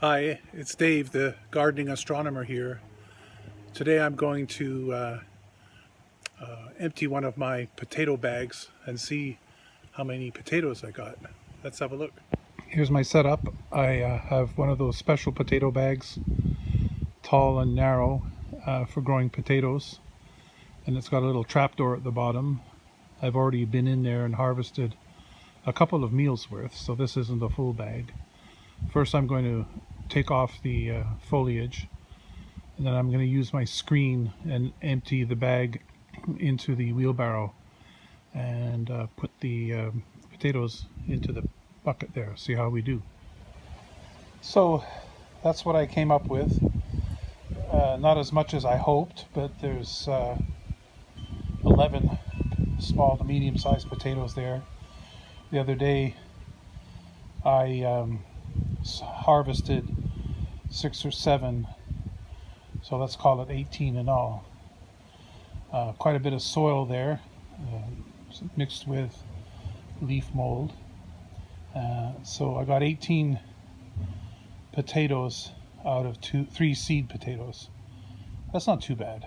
Hi, it's Dave, the gardening astronomer here. Today I'm going to empty one of my potato bags and see how many potatoes I got. Let's have a look. Here's my setup. I have one of those special potato bags, tall and narrow, for growing potatoes, and it's got a little trapdoor at the bottom. I've already been in there and harvested a couple of meals worth, so this isn't a full bag. First I'm going to take off the foliage, and then I'm going to use my screen and empty the bag into the wheelbarrow and put the potatoes into the bucket there. See how we do. So that's what I came up with. Not as much as I hoped, but there's 11 small to medium-sized potatoes there. The other day I harvested 6 or 7, so let's call it 18 in all. Quite a bit of soil there, mixed with leaf mold. So I got 18 potatoes out of 3 seed potatoes. That's not too bad.